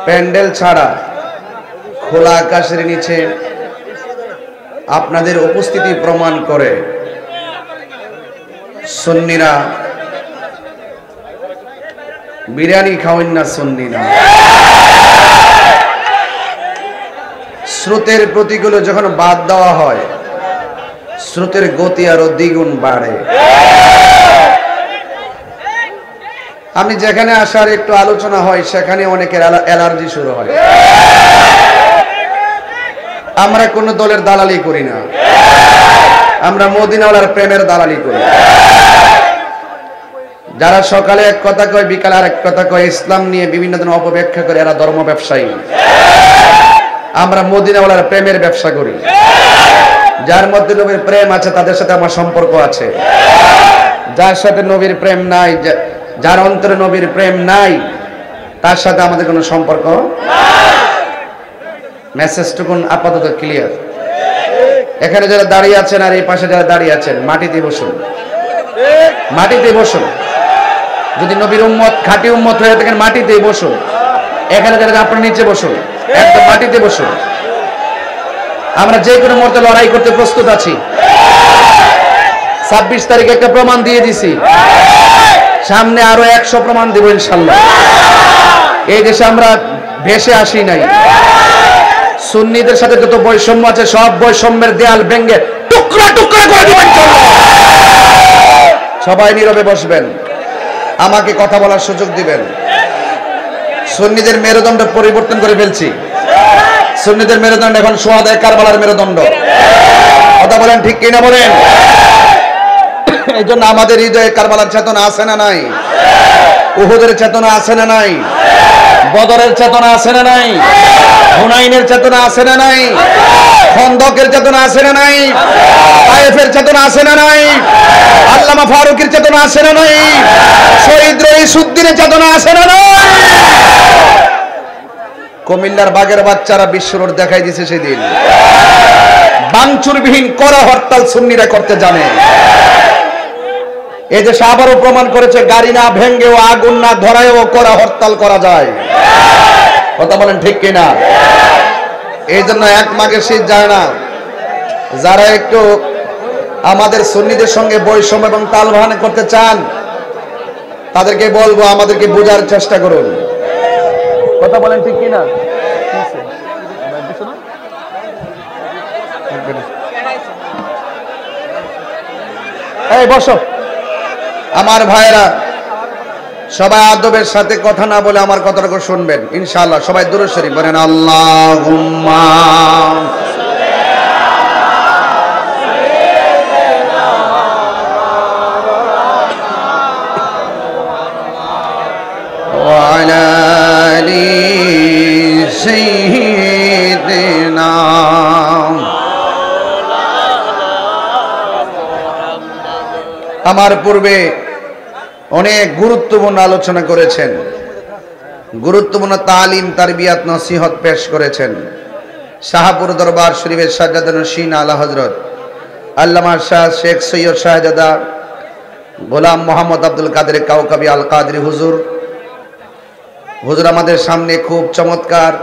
প্যান্ডেল ছাড়া খোলা আকাশের নিচে আপনাদের উপস্থিতি প্রমাণ করে সুন্নিরা বিরিয়ানি খাওয়েন না, সুন্নি না। স্রোতের প্রতিগুলো যখন বাদ দেওয়া হয় স্রোতের গতি আরো দ্বিগুণ বাড়ে। আমি যেখানে আসার একটু আলোচনা হয় সেখানে অনেকের অ্যালার্জি শুরু হয়। আমরা কোন দলের দালালি করি না, আমরা মদিনাওয়ালার প্রেমের দালালি করি। যারা সকালে এক কথা কয় বিকালে আরেক কথা কয়, ইসলাম নিয়ে বিভিন্ন ধরনের অপব্যাখ্যা করে, এরা ধর্ম ব্যবসায়ী। আমরা মদিনাওয়ালার প্রেমের ব্যবসা করি। যার মধ্যে নবীর প্রেম আছে তাদের সাথে আমার সম্পর্ক আছে। যার সাথে নবীর প্রেম নাই, যার অন্তরে নবীর প্রেম নাই, তার সাথে আমাদের কোনো সম্পর্ক। মেসেজটুকুন আপাতত ক্লিয়ার। এখানে যারা দাঁড়িয়ে আছেন আর এই পাশে যারা দাঁড়িয়ে আছেন, মাটিতে বসুন, মাটিতে বসুন। যদি নবীর উম্মত খাঁটি উম্মত হয়ে থাকেন মাটিতেই বসুন। এখানে যারা আপনার নিচে বসুন, একদম মাটিতে বসুন। আমরা যে কোনো মুহূর্তে লড়াই করতে প্রস্তুত আছি। 26 তারিখে একটা প্রমাণ দিয়ে দিছি, সামনে আরো 100 প্রমাণ দেব ইনশাআল্লাহ। এই দেশে আমরা ভেসে আসি নাই। সুন্নিদের সাথে যত বৈষম্য আছে সব বৈষম্যের দেয়াল ভেঙে টুকরা টুকরা করে দিবেন। সবাই নীরবে বসবেন, আমাকে কথা বলার সুযোগ দিবেন। সুন্নিদের মেরুদণ্ড পরিবর্তন করে ফেলছি। সুন্নিদের মেরুদণ্ড এখন সোহাদায়ে কারবালার মেরুদণ্ড। কথা বলেন ঠিক কিনা বলেন? এই জন্য আমাদের হৃদয়ে কারবালার চেতনা আছে না নাই? উহুদের চেতনা আছে না নাই? বদরের চেতনা আছে না নাই? হুনাইনের চেতনা আছে না নাই? খন্দকের চেতনা আছে না নাই? তায়েফের চেতনা আছে না নাই? আল্লামা ফারুকের চেতনা আছে না নাই? শহীদ রইসুদ্দিনের চেতনা আছে না নাই? কুমিল্লার বাগের বাচ্চারা বিশ্ব রোড দেখাই দিয়েছে সেদিন। বাংচুরবিহীন কড়া হরতাল সুন্নিরা করতে জানে। এই দেশে আবারও প্রমাণ করেছে গাড়ি না ভেঙ্গেও আগুন না ধরায়ও কড়া হরতাল করা যায়। কথা বলেন ঠিক কিনা? এই জন্য এক মাঘে শীত যায় না। যারা একটু আমাদের সুন্নিদের সঙ্গে বৈষম্য এবং তালবাহানা করতে চান তাদেরকে বলবো আমাদেরকে বোঝার চেষ্টা করুন। কথা বলেন ঠিক কিনা? এই বসো। আমার ভাইরা সবাই আদবের সাথে কথা না বলে আমার কথাটাকে শুনবেন ইনশাআল্লাহ। সবাই দুরূদ শরীফ বলেন আল্লাহুম্মা ওয়া আলা আলি সাইয়্যিদিনা। আমার পূর্বে অনেক গুরুত্বপূর্ণ আলোচনা করেছেন, গুরুত্বপূর্ণ তালিম তারবিয়াত নসিহত পেশ করেছেন শাহপুর দরবার শরীফের সাজ্জাদা নশীন আলা হযরত আল্লামা শাহ শেখ সৈয়দ শাহজাদা গোলাম মোহাম্মদ আব্দুল কাদের কাউকাবি আল কাদরি হুজুর। হুজুর আমাদের সামনে খুব চমৎকার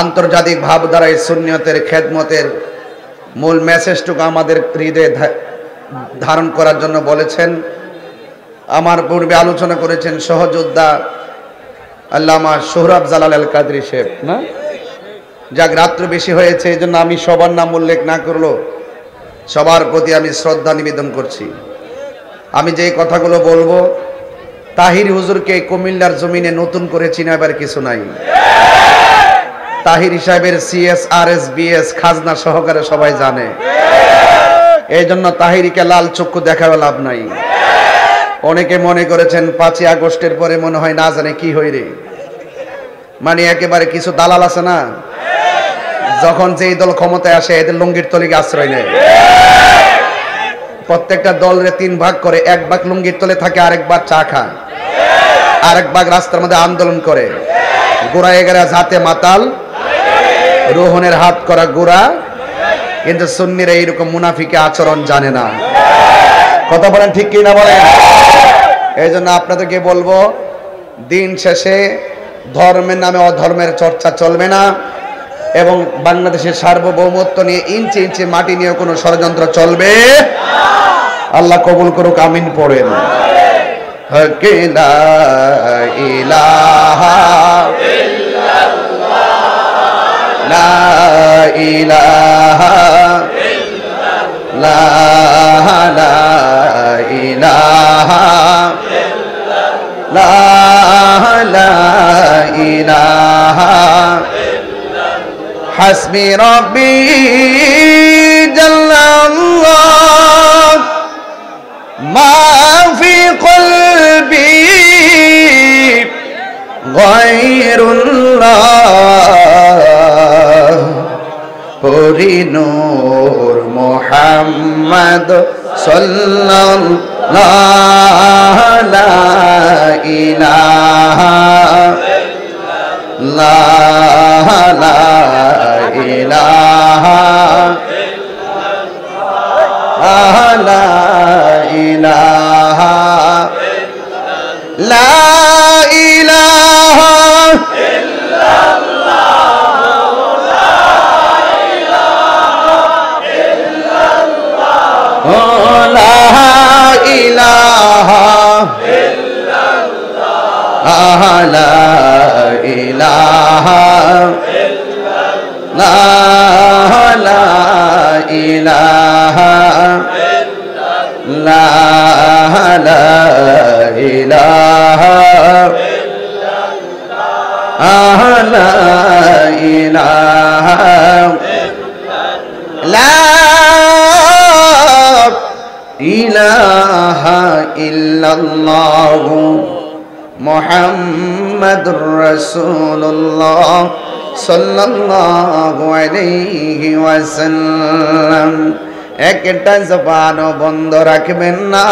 আন্তর্জাতিক ভাবধারায় সুন্নিয়তের খেদমতের মূল মেসেজটুকু আমাদের হৃদয়ে ধারণ করার জন্য বলেছেন। আমার পূর্বে আলোচনা করেছেন সহযোদ্ধা আল্লামা সোহরাব জালাল আল কাদরি সাহেব না। যাক রাত্র বেশি হয়েছে এই জন্য আমি সবার নাম উল্লেখ না করলো সবার প্রতি আমি শ্রদ্ধা নিবেদন করছি। আমি যে কথাগুলো বলবো তাহির হুজুরকে কুমিল্লার জমিনে নতুন করে চিনাবার কিছু নাই। তাহির সাহেবের CSRS BS খাজনা সহকারে সবাই জানে। এই জন্য তাহিরিকে লাল চক্ষু দেখার লাভ নাই। অনেকে মনে করেছেন 5ই আগস্টের পরে মনে হয় না জানে কি হই রে, মানে একেবারে কিছু দালাল আছে না, যখন যেই দল ক্ষমতায় আসে এদের লুঙ্গির তলিকে আশ্রয় নেয়। প্রত্যেকটা দলরে 3 ভাগ করে, 1 ভাগ লুঙ্গির তলে থাকে, আরেক ভাগ চা খায়, আরেক ভাগ রাস্তার মধ্যে আন্দোলন করে। গোড়া এগারা হাতে মাতাল, রোহনের হাত করা গোড়া। কিন্তু সুন্নিরা এইরকম মুনাফিকে আচরণ জানে না। কথা বলেন ঠিক কি না বলেন? এই জন্য আপনাদেরকে বলবো দিন শেষে ধর্মের নামে অধর্মের চর্চা চলবে না এবং বাংলাদেশের সার্বভৌমত্ব নিয়ে ইঞ্চি ইঞ্চি মাটি নিয়ে কোনো ষড়যন্ত্র চলবে আল্লাহ কবুল করুক আমিন পড়েন হক লা ইলাহা ইল্লাল্লাহ লা ইলাহা ইল্লাল্লাহ লা ইলাহা ইল্লাল্লাহ লা ইলাহা হাসবি রাব্বি জাল্লাল্লাহ মা ফি কলবি গায়রুল্লাহ পরিনূর মুহাম্মদ সাল্লাল্লাহু লা ইলাহা ইল্লাল্লাহ লা ইলাহা লা ইলাহা লা ইলাহা ইলাহা ইল্লাল্লাহ মুহাম্মাদুর রাসূলুল্লাহ সাল্লাল্লাহু আলাইহি ওয়াসাল্লাম একটা জবান বন্ধ রাখবেন না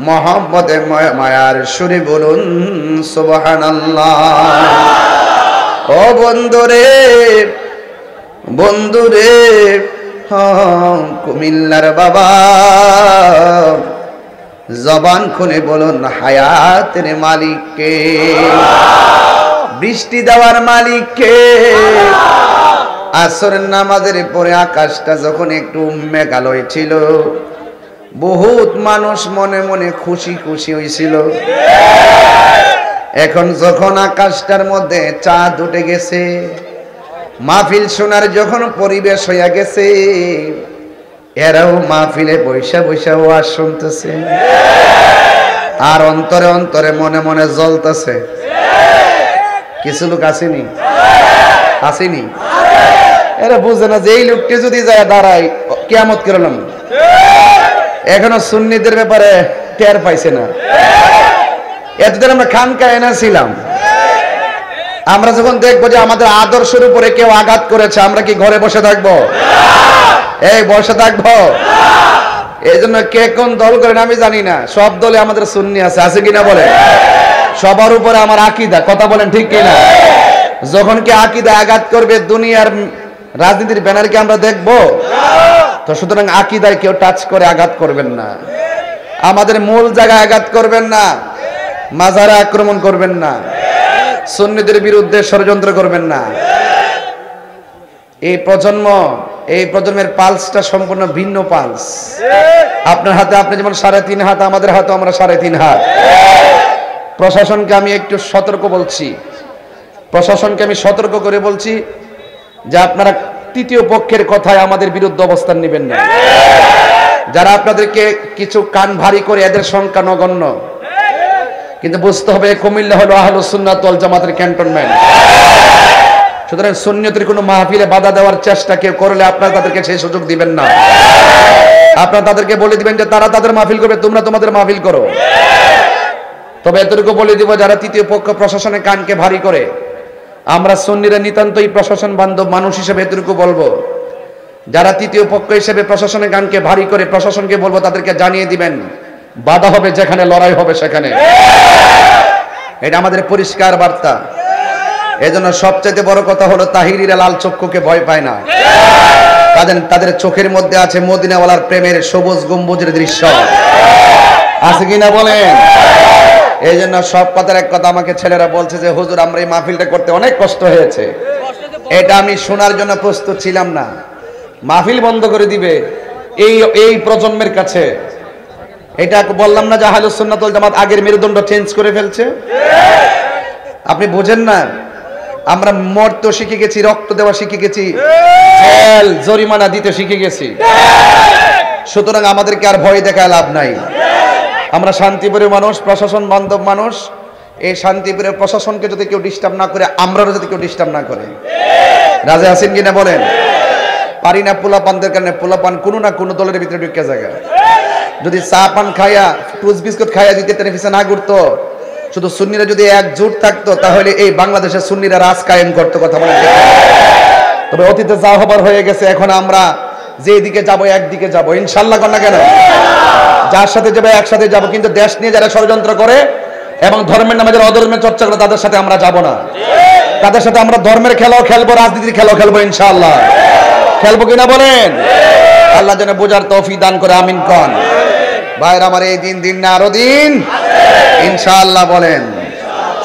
মহব্বতে মায়ার সুরে বলুন সুবহানাল্লাহ ও বন্ধুরে বন্ধুরে কুমিল্লার বাবা জবান খুলে বলুন হায়াতের মালিককে বৃষ্টি দেওয়ার মালিককে আসরের নামাজের পরে আকাশটা যখন একটু মেঘালয় ছিল বহুত মানুষ মনে মনে খুশি খুশি হয়েছিল এখন যখন আকাশটার মধ্যে চাঁদ উঠে গেছে মাহফিল শোনার যখন পরিবেশ হইয়া গেছে এরাও মাহফিলে বৈশা বৈশা ওয়াজ শুনতেছে আর অন্তরে অন্তরে মনে মনে জ্বলতেছে কিছু লোক আসেনি আসেনি এরা বুঝে না যে এই লোকটি যদি যায় দাঁড়ায় কিয়ামত করলাম এখনো সুন্নিদের ব্যাপারে টের পাইছে না এতদিন আমরা খানকায় এনেছিলাম আমরা যখন দেখবো যে আমাদের আদর্শের উপরে কেউ আঘাত করেছে আমরা কি ঘরে বসে থাকবো এই বসে থাকবো এই জন্য কে কোন দল করেন আমি জানি না সব দলে আমাদের সুন্নি আছে কিনা বলে সবার উপরে আমার আকীদা কথা বলেন ঠিক কিনা যখন কি আকীদা আঘাত করবে দুনিয়ার রাজনীতির ব্যানারকে আমরা দেখবো তো সুতরাং আকীদায় কেউ টাচ করে আঘাত করবেন না আমাদের মূল জায়গায় আঘাত করবেন না মাজারে আক্রমণ করবেন না সুন্নিদের বিরুদ্ধে ষড়যন্ত্র করবেন না এই প্রজন্মের পালসটা সম্পূর্ণ ভিন্ন পালস আপনার হাতে আপনি যেমন 3.5 হাত আমাদের হাতে আমরা 3.5 হাত প্রশাসনকে আমি একটু সতর্ক বলছি প্রশাসনকে আমি সতর্ক করে বলছি যে আপনারা তৃতীয় পক্ষের কথায় আমাদের বিরুদ্ধে অবস্থান নেবেন না যারা আপনাদেরকে কিছু কান ভারী করে এদের সংখ্যা নগণ্য কিন্তু বুঝতে হবে কুমিল্লা হলো আহলুস সুন্নাত ওয়াল জামাতের ক্যান্টনমেন্ট সুতরাং সুন্নিয়তের কোনো মাহফিলে বাধা দেওয়ার চেষ্টা কেউ করলে আপনারা তাদেরকে সেই সুযোগ দিবেন না আপনারা তাদেরকে বলে দিবেন যে তারা তাদের মাহফিল করবে তোমরা তোমাদের মাহফিল করো তবে এতটুকু বলে দিব যারা তৃতীয় পক্ষ প্রশাসনের কানকে ভারী করে আমরা সুন্নিরা নিতান্তই প্রশাসন বান্ধব মানুষ হিসেবে এতটুকু বলবো যারা তৃতীয় পক্ষ হিসেবে প্রশাসনের কানকে ভারী করে প্রশাসনকে বলবো তাদেরকে জানিয়ে দিবেন বাধা হবে যেখানে লড়াই হবে সেখানে এটা আমাদের পরিষ্কার বার্তা এজন্য সবচেয়ে বড় কথা হলো তাহিরিরা লাল চক্ষুকে ভয় পায় না তাদের চোখের মধ্যে আছে মদিনাওয়ালার প্রেমের সবুজ গম্বুজের দৃশ্য আছে কিনা বলেন এই জন্য সব কথার এক কথা আমাকে ছেলেরা বলছে যে হুজুর আমরা এই মাহফিলটা করতে অনেক কষ্ট হয়েছে, এটা আমি শোনার জন্য প্রস্তুত ছিলাম না। মাহফিল বন্ধ করে দিবে এই প্রজন্মের কাছে, এটা বললাম না যে আহলুস সুন্নাত ওয়াল জামাত আগের মেরুদণ্ড চেঞ্জ করে ফেলছে? আপনি বোঝেন না? আমরা মরতে শিখে গেছি, রক্ত দেওয়া শিখে গেছি, জেল জরিমানা দিতে শিখে গেছি। সুতরাং আমাদেরকে আর ভয় দেখায় লাভ নাই। আমরা শান্তিপুরের মানুষ, প্রশাসন বান্ধব মানুষ। এই শান্তিপুরের প্রশাসনকে যদি কেউ ডিস্টার্ব না করে, আমরাও যদি কেউ ডিস্টার্ব না করে, রাজা আছেন কিনা বলেন? পারি না পোলাপানদের কারণে, পোলাপান কোনো না কোনো দলের ভিতরে ঢুকে জায়গা। যদি চা পান খায়া, টুস বিস্কুট খায়া যদি টেলিভিশন না ঘুরতো, শুধু সুন্নিরা যদি একজোট থাকতো, তাহলে এই বাংলাদেশের সুন্নিরা রাজ কায়েম করতো। কথা বলেন। তবে অতীতে যা হবার হয়ে গেছে, এখন আমরা যে দিকে যাবো একদিকে যাবো ইনশাল্লাহ। না কেন? যার সাথে যাবে একসাথে যাবো, কিন্তু দেশ নিয়ে যারা ষড়যন্ত্র করে এবং ধর্মের নামে যারা অধর্মের চর্চা করে, তাদের সাথে আমরা যাব না। তাদের সাথে আমরা ধর্মের খেলাও খেলবো, রাজনীতির খেলাও খেলবো ইনশাআল্লাহ। খেলবো কিনা বলেন? আল্লাহ যেন বোঝার তৌফিক দান করে, আমিন কন। ভাইরা আমার, এই দিন না আরো দিন ইনশাআল্লাহ বলেন।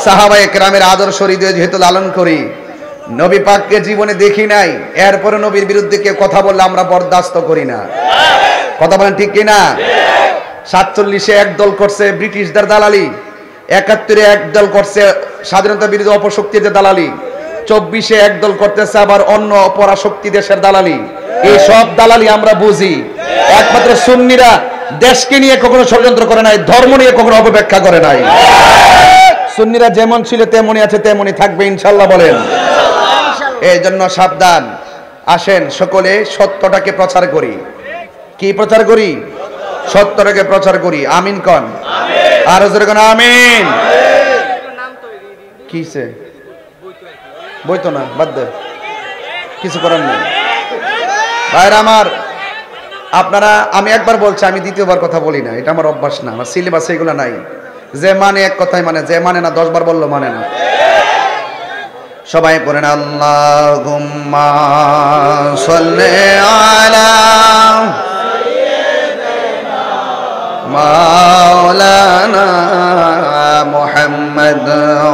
সাহাবায়ে কেরামের আদর্শ হৃদয়ে যেহেতু লালন করি, নবী পাককে জীবনে দেখি নাই, এরপরে নবীর বিরুদ্ধে কেউ কথা বললে আমরা বরদাস্ত করি না। কথা বলেন ঠিক কিনা? 47-এ একদল করছে ব্রিটিশদের দালালি, 71-এ একদল করছে স্বাধীনতা বিরোধী অপশক্তির দালালি, 24-এ একদল করতেছে আবার অন্য পরাশক্তি দেশের দালালি। এই সব দালালি আমরা বুঝি। একমাত্র সুন্নিরা দেশকে নিয়ে কখনো ষড়যন্ত্র করে নাই, ধর্ম নিয়ে কখনো অপব্যাখ্যা করে নাই। সুন্নিরা যেমন ছিল তেমনই আছে, তেমনই থাকবে ইনশাআল্লাহ বলেন। এই জন্য সাবধান। আসেন সকলে সত্যটাকে প্রচার করি। কি প্রচার করি? সত্যটাকে প্রচার করি। আমিন কন। আর জোরে কোন আমিন। কিসে বই তো না, বাদ দে, কিছু করার নেই। ভাইরা আমার, আপনারা, আমি একবার বলছি, আমি দ্বিতীয়বার কথা বলি না, এটা আমার অভ্যাস না, আমার সিলেবাসে এগুলো নাই। যে মানে এক কথাই মানে, যে মানে না 10 বার বললো মানে না। সবাই পড়েন আল্লাহুম্মা সাল্লি আলা মাওলানা মুহাম্মদ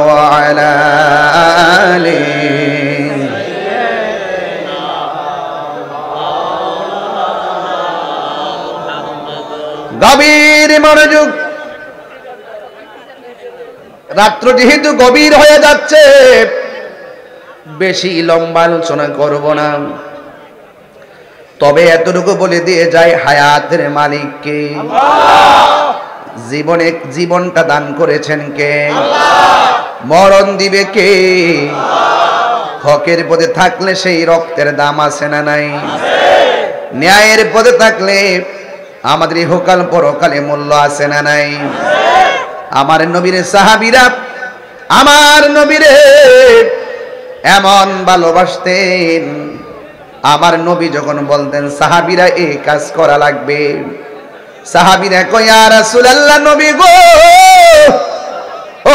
ওয়া আলা আলিহি। গভীর মনোযোগ। রাত্র যেহেতু গভীর হয়ে যাচ্ছে, বেশি লম্বা আলোচনা করব না, তবে এতটুকু বলে দিয়ে যাই, হায়াতের মালিক কে? জীবনটা দান করেছেন কে? মরণ দিবে কে? হকের পথে থাকলে সেই রক্তের দাম আছে না নাই? ন্যায়ের পথে থাকলে আমাদের ইহকাল পরকালে মূল্য আছে না নাই? আমার নবীর সাহাবীরা আমার নবীরে এমন ভালোবাসতেন, আমার নবী যখন বলতেন সাহাবীরা এই কাজ করা লাগবে, সাহাবীরা কয় ইয়া রাসূলুল্লাহ, নবী গো, ও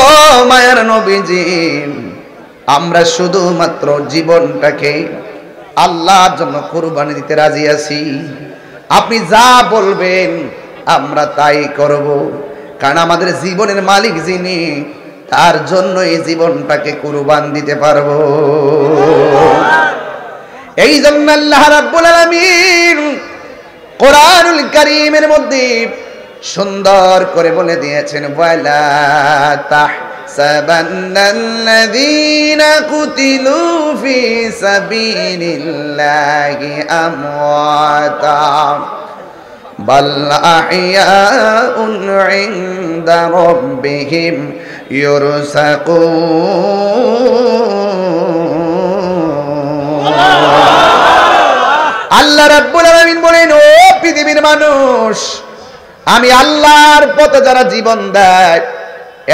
মায়ের নবীজি, আমরা শুধুমাত্র জীবনটাকে আল্লাহর জন্য কুরবানি দিতে রাজি আছি, আপনি যা বলবেন আমরা তাই করব, কারণ আমাদের জীবনের মালিক যিনি, তার জন্য এই জীবনটাকে কুরবান দিতে পারবো। এই জন্য আল্লাহ রাব্বুল আলামিন কোরআনুল কারীমের মধ্যে সুন্দর করে বলে দিয়েছেন, ওয়ালা তাহসাবান্নাল্লাযীনা কুতিলু ফি সাবিলিল্লাহি আমওয়াতা বাল আহইয়াউন ইনদা রাব্বিহিম ইরযাকুন। আল্লাহ রাব্বুল আলামিন বলেন, ও পৃথিবীর মানুষ, আমি আল্লাহর পথে যারা জীবন দেয়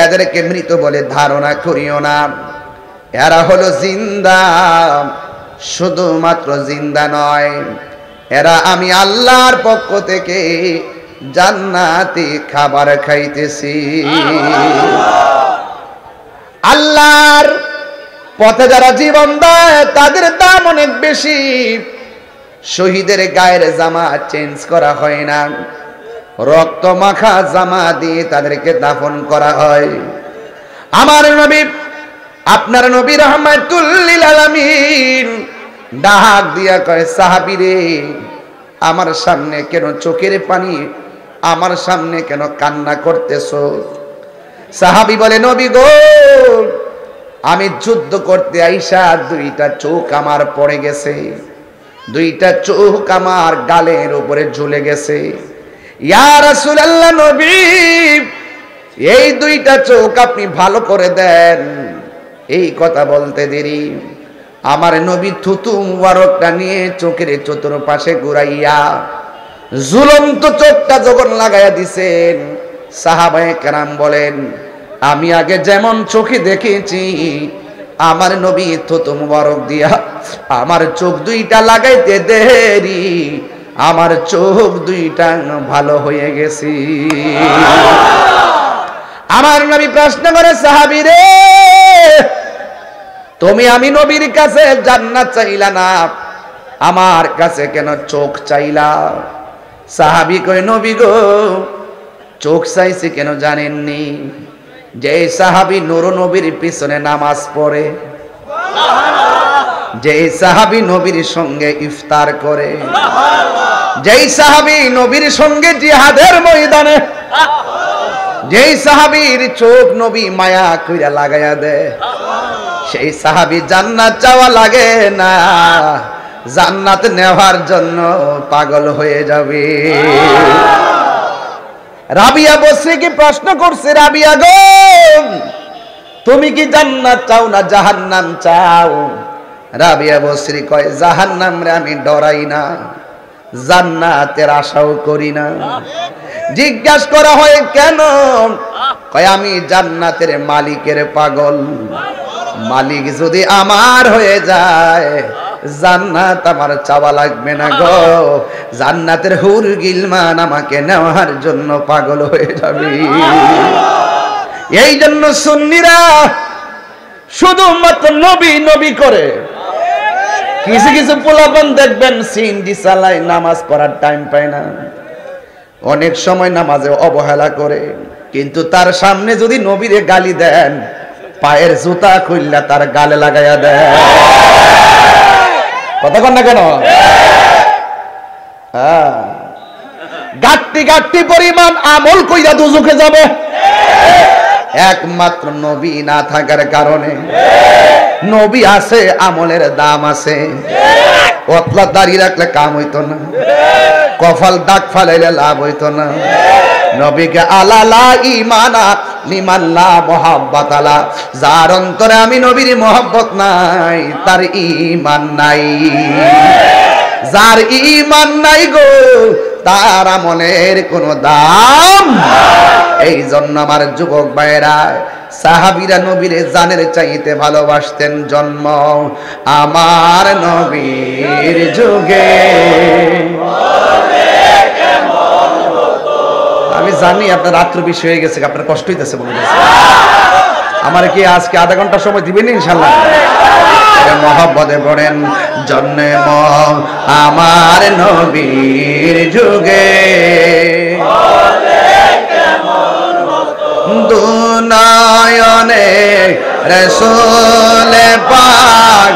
এদেরকে মৃত বলে ধারণা করিও না, এরা হলো জিন্দা। শুধুমাত্র জিন্দা নয়, এরা আমি আল্লাহর পক্ষ থেকে জান্নাতি খাবার খাইতেছি। আল্লাহর পথে যারা জীবন দেয় তাদের দাম অনেক বেশি। শহীদের গায়ের জামা চেঞ্জ করা হয় না, রক্ত মাখা জামা দিয়ে তাদেরকে দাফন করা হয়। আমার নবী, আপনার নবী রাহমাতুল লিল আলামিন ডাক দিয়া কয়, সাহাবী রে, আমার সামনে কেন চোখের পানি, আমার সামনে কেন কান্না করতেছো? সাহাবী বলে, নবী গো, আমি যুদ্ধ করতে আইসা দুইটা চোখ আমার পড়ে গেছে, দুইটা চোখ আমার গালের উপরে ঝুলে গেছে। ইয়া রাসূলুল্লাহ, নবী, এই দুইটা চোখ আপনি ভালো করে দেন। এই কথা বলতে দেরি আমার নবী থুতু মুবারকটা নিয়ে চোখের চতুর্পাশে ঘুরাইয়া ঝুলন্ত চোখটা যখন লাগাইয়া দিছেন, সাহাবায়ে কেরাম বলেন, আমি আগে যেমন চোখে দেখেছি, আমার নবী থুতু মুবারক দিয়া আমার চোখ দুইটা লাগাইতে দেরি আমার চোখ দুইটা ভালো হয়ে গেছে। আমার নবী প্রশ্ন করে, সাহাবী রে, তুমি আমি নবীর কাছে জান্নাত চাইলা না, আমার কাছে কেন চোখ চাইলা? সাহাবী কয়, নবী গো, চোখ চাইছি কেন জানেননি? যে সাহাবী নূর নবীর পিছনে নামাজ পড়ে, যে সাহাবী নবীর সঙ্গে ইফতার করে, যেই সাহাবী নবীর সঙ্গে জিহাদের ময়দানে, যেই সাহাবীর চোখ নবী মায়া কইরা লাগাইয়া দেয়, সেই সাহাবী জান্নাত চাওয়া লাগে না, জান্নাত নেওয়ার জন্য পাগল হয়ে যাবে। রাবিয়া বসরিকে প্রশ্ন করছে, রাবিয়া গো, তুমি কি জান্নাত চাও না জাহান্নাম চাও? রাবিয়া বসরি কয়, জাহান্নাম রে আমি ডরাই না, জান্নাতের আশাও করি না। জিজ্ঞাসা করা হয় কেন? কয়, আমি জান্নাতের মালিকের পাগল, মালিক যদি আমার হয়ে যায়, জান্নাত আমার চাওয়া লাগবে না গো, জান্নাতের হুর গিলমান আমাকে নেওয়ার জন্য পাগল হয়ে যাবে। এই জন্য সুন্নিরা শুধুমাত্র নবী নবী করে। কিছু কিছু পোলাপান দেখবেন সিন্ডি চালায়, নামাজ পড়ার টাইম পায় না, অনেক সময় নামাজে অবহেলা করে, কিন্তু তার সামনে যদি নবীরে গালি দেন, পায়ের জুতা খুললা তার গালে লাগাইয়া দেয়। কথা কন না কেন? গাট্টি গাট্টি পরিমাণ আমল কইরা দুজকে যাবে, একমাত্র নবী না থাকার কারণে। নবী আছে, আমলের দাম আছে। অতলা দাড়ি রাখলে কাম হইতো না, কপাল দাগ ফালাইলে লাভ হইতো না। নবীকে আলালা ইমানা লিমান লা মুহাব্বাত আলা, যার অন্তরে আমি নবীর মহব্বত নাই, তার ঈমান নাই। যার ঈমান নাই গো, তার আমলের কোনো দাম। এই জন্য আমার যুবক ভাইরা, সাহাবীরা নবীরে জানের চাইতে ভালোবাসতেন। জন্ম আমার নবীর যুগে। আমি জানি আপনার রাত্র বেশি হয়ে গেছে, আপনার কষ্ট হইতেছে বলে গেছে। আমার কি আজকে আধা ঘন্টা সময় দিবেন ইনশাল্লাহ? মহব্বতে পড়েন, জন্ম আমার নবীর যুগে, দুনয়নে রাসূল পাক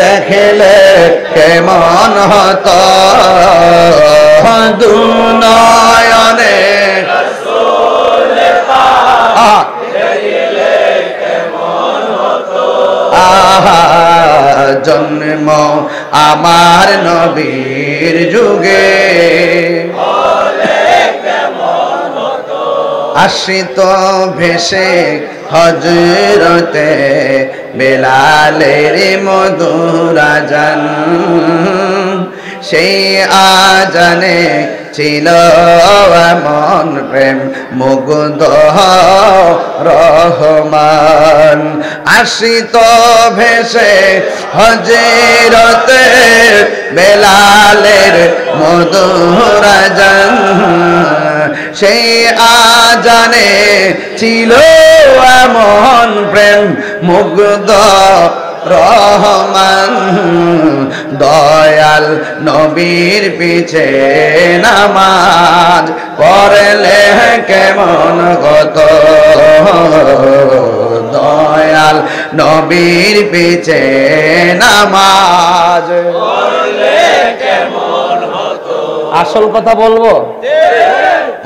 দেখলে কেমন হতো, দুনয়নে রাসূল পাক দেখলে কেমন হতো। আহা, জন্ম আমার নবীর যুগে, আশ্রিত ভেসে হযরতে বেলালের মধুর আযান, সেই আযানে ছিল এমন প্রেম মুগ্ধ রহমান। আশ্রিত ভেসে হযরতে বেলালের মধুর আযান, সেই আযানে ছিল এমন প্রেম মুগ্ধ রহমান দয়াল নবীর পিছে নামাজ পড়লে কেমন কত দয়াল নবীর পিছে নামাজ পড়লে কেমন হতো। আসল কথা বলবো,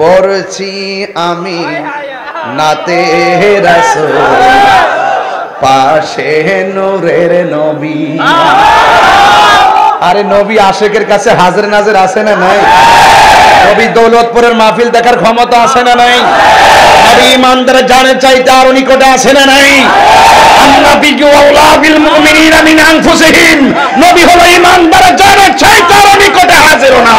পড়ছি আমি নাতে রাসূল পাশে নূরের নবী। আরে নবী আশেকের কাছে হাজির নাজির আছে না নাই? নবী দৌলতপুরের মাহফিল দেখার ক্ষমতা আছে না নাই? নবী ইমানদার জানের চাইতে আরো নিকটে আছে না নাই? আন্নাবিয়্যু আওলা বিল মুমিনিনা মিন আনফুসিহিম, নবী হলো ইমানদার জানের চাইতে আরো নিকটে হাজির না।